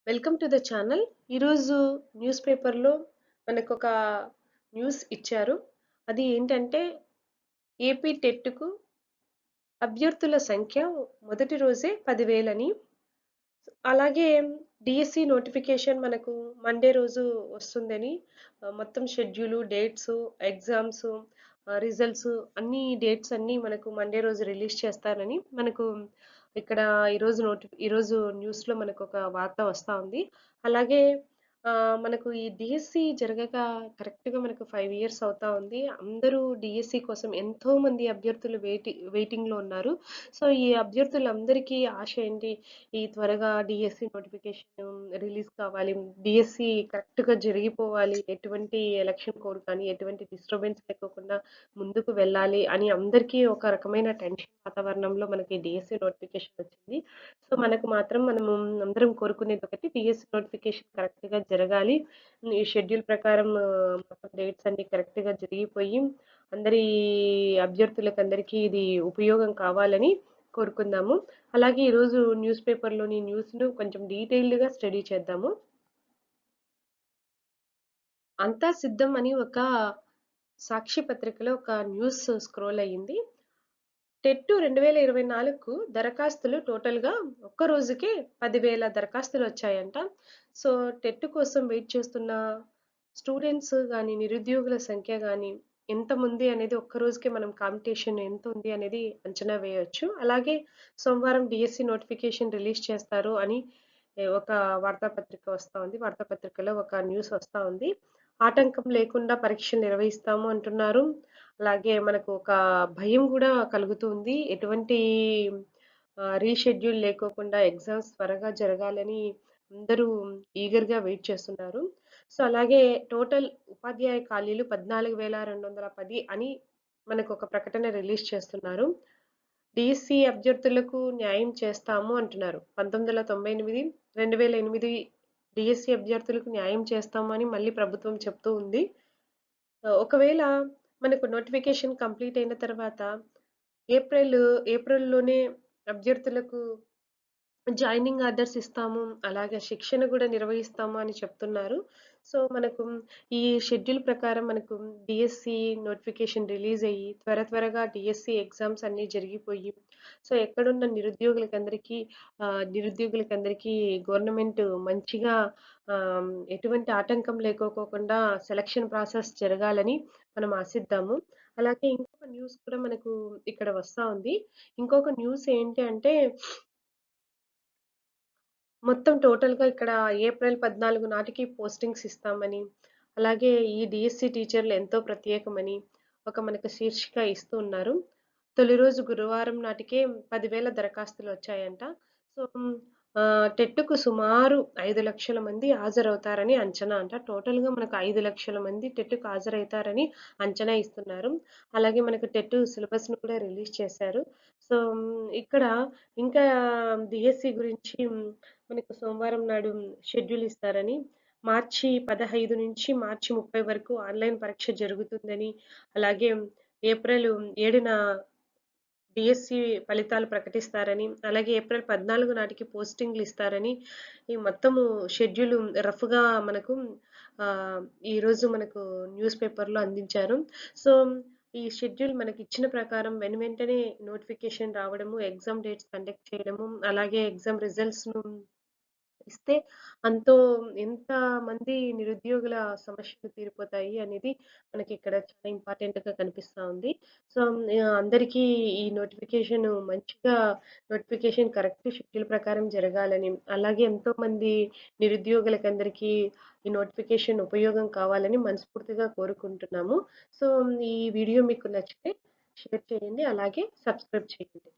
Welcome to the channel. ఈరోజు news పేపర్‌లో మనకొక న్యూస్ ఇచ్చారు. అది ఏంటంటే ఏపీ టెట్‌కు అభ్యర్థుల సంఖ్య మొదటి రోజే 10,000 అలాగే డీఎస్సీ నోటిఫికేషన్ మనకు మండే రోజు వస్తుందని మొత్తం షెడ్యూలు, డేట్సు, ఎగ్జామ్సు, రిజల్ట్స్ అన్ని డేట్స్ అన్నీ మనకు మండే రోజు రిలీజ్ చేస్తారని మనకు ఇక్కడ ఈరోజు న్యూస్‌లో మనకొక వార్త వస్తా ఉంది. అలాగే మనకు ఈ డీఎస్సీ జరగక కరెక్ట్‌గా మనకు 5 ఇయర్స్ అవుతా ఉంది. అందరూ డీఎస్సీ కోసం ఎంతోమంది అభ్యర్థులు వెయిటింగ్‌లో ఉన్నారు. సో, ఈ అభ్యర్థులందరికీ ఆశ ఏంటి? ఈ త్వరగా డీఎస్సీ నోటిఫికేషన్ రిలీజ్ కావాలి. డీఎస్సీ కరెక్ట్‌గా జరిగిపోవాలి. ఎటువంటి ఎలక్షన్ కోడ్ కానీ, ఎటువంటి డిస్టర్బెన్స్ లేకోకుండా ముందుకు వెళ్ళాలి అని అందరికీ ఒక రకమైన టెన్షన్ వాతావరణంలో మనకి డీఎస్సీ నోటిఫికేషన్ వచ్చింది. సో, మనము అందరం కోరుకునేది ఒకటి డీఎస్సీ నోటిఫికేషన్ కరెక్ట్‌గా జరగాలి. ఈ షెడ్యూల్ ప్రకారం మొత్తం డేట్స్ అన్నీ కరెక్ట్‌గా జరిగిపోయి అందరి అభ్యర్థులకందరికీ ఇది ఉపయోగం కావాలని కోరుకుందాము. అలాగే ఈరోజు న్యూస్ పేపర్‌లోని న్యూస్‌ను కొంచెం డీటెయిల్డ్‌గా స్టడీ చేద్దాము. అంతా సిద్ధం అని ఒక సాక్షి పత్రికలో ఒక న్యూస్ స్క్రోల్ అయ్యింది. టెట్ 2024కు దరఖాస్తులు టోటల్‌గా ఒక్క రోజుకే 10,000 దరఖాస్తులొచ్చాయంట. సో, టెట్ కోసం వెయిట్ చేస్తున్న స్టూడెంట్స్ గాని, నిరుద్యోగుల సంఖ్య గాని ఎంతముంది అనేది ఒక్క రోజుకే మనం కాంపిటీషన్ ఎంతుంది అనేది అంచనా వేయొచ్చు. అలాగే సోమవారం డీఎస్సీ నోటిఫికేషన్ రిలీజ్ చేస్తారు అని ఒక వార్తాపత్రిక వస్తా ఉంది. వార్తాపత్రికలో ఒక న్యూస్ వస్తా ఉంది. ఆటంకం లేకుండా పరీక్షలు నిర్వహిస్తాము అంటున్నారు. అలాగే మనకు ఒక భయం గూడా కలుగుతుంది. ఎటువంటి రీషెడ్యూల్ లేకోకుండా ఎగ్జామ్స్ త్వరగా జరగాలని అందరూ ఈగర్‌గా వెయిట్ చేస్తున్నారు. సో, అలాగే టోటల్ ఉపాధ్యాయ ఖాళీలు 14,210 అని మనకొక ప్రకటన రిలీజ్ చేస్తున్నారు. డీఎస్సీ అభ్యర్థులకు న్యాయం చేస్తాము అంటున్నారు. 1998, 2008 డీఎస్సీ అభ్యర్థులకు న్యాయం చేస్తాము అని మళ్ళీ ప్రభుత్వం చెప్తూ ఉంది. ఒకవేళ మనకు నోటిఫికేషన్ కంప్లీట్ అయిన తర్వాత ఏప్రిల్ ఏప్రిల్‌లోనే అభ్యర్థులకు జాయినింగ్ ఆర్డర్స్ ఇస్తాము. అలాగే శిక్షణ గూడా నిర్వహిస్తాము అని చెప్తున్నారు. సో, మనకు ఈ షెడ్యూల్ ప్రకారం మనకు డీఎస్సీ నోటిఫికేషన్ రిలీజ్ అయ్యి త్వరగా డీఎస్సీ ఎగ్జామ్స్ అన్నీ జరిగిపోయి సో, ఎక్కడున్న నిరుద్యోగులకందరికీ గవర్నమెంట్ మంచిగా ఎటువంటి ఆటంకం లేకోకుండా సెలక్షన్ ప్రాసెస్ జరగాలని మనం ఆశిద్దాము. అలాగే ఇంకొక న్యూస్ కూడా మనకు ఇక్కడ వస్తా ఉంది. ఇంకొక న్యూస్ ఏంటి అంటే మొత్తం టోటల్‌గా ఇక్కడ ఏప్రిల్ 14 నాటికి పోస్టింగ్స్ ఇస్తామని, అలాగే ఈ డీఎస్సీ టీచర్లు ఎంతో ప్రత్యేకమని ఒక మనకు శీర్షిక ఇస్తూ ఉన్నారు. తొలి రోజు గురువారం నాటికే 10,000 దరఖాస్తులొచ్చాయంట. సో, టెట్‌కు సుమారు 5,00,000 మంది హాజరవుతారని అంచనా అంట. టోటల్‌గా మనకు 5,00,000 మంది టెట్‌కు హాజరైతారని అంచనా ఇస్తున్నారు. అలాగే మనకు టెట్ సిలబస్‌ను కూడా రిలీజ్ చేశారు. సో, ఇక్కడ ఇంకా డీఎస్సీ గురించి మనకు సోమవారం నాడు షెడ్యూల్ ఇస్తారని, మార్చి 15 నుంచి మార్చి 30 వరకు ఆన్‌లైన్ పరీక్ష జరుగుతుందని, అలాగే ఏప్రిల్ 7న డీఎస్సీ ఫలితాలు ప్రకటిస్తారని, అలాగే ఏప్రిల్ 14 నాటికి పోస్టింగ్‌లు ఇస్తారని, ఈ మొత్తము షెడ్యూల్ రఫ్‌గా మనకు ఆహ్, ఈరోజు మనకు న్యూస్ పేపర్‌లో అందించారు. సో, ఈ షెడ్యూల్ మనకిచ్చిన ప్రకారం వెంటనే నోటిఫికేషన్ రావడము, ఎగ్జామ్ డేట్స్ కండక్ట్ చేయడము, అలాగే ఎగ్జామ్ రిజల్ట్స్‌ను ఇస్తే ఎంతమంది నిరుద్యోగుల సమస్యలు తీరిపోతాయి అనేది మనకిక్కడ చాలా ఇంపార్టెంట్‌గా కనిపిస్తా ఉంది. సో, అందరికీ ఈ నోటిఫికేషన్ కరెక్ట్ షెడ్యూల్ ప్రకారం జరగాలని, అలాగే ఎంతోమంది నిరుద్యోగులకందరికీ ఈ నోటిఫికేషన్ ఉపయోగం కావాలని మనస్ఫూర్తిగా కోరుకుంటున్నాము. సో, ఈ వీడియో మీకు నచ్చితే షేర్ చేయండి. అలాగే సబ్స్క్రైబ్ చేయండి.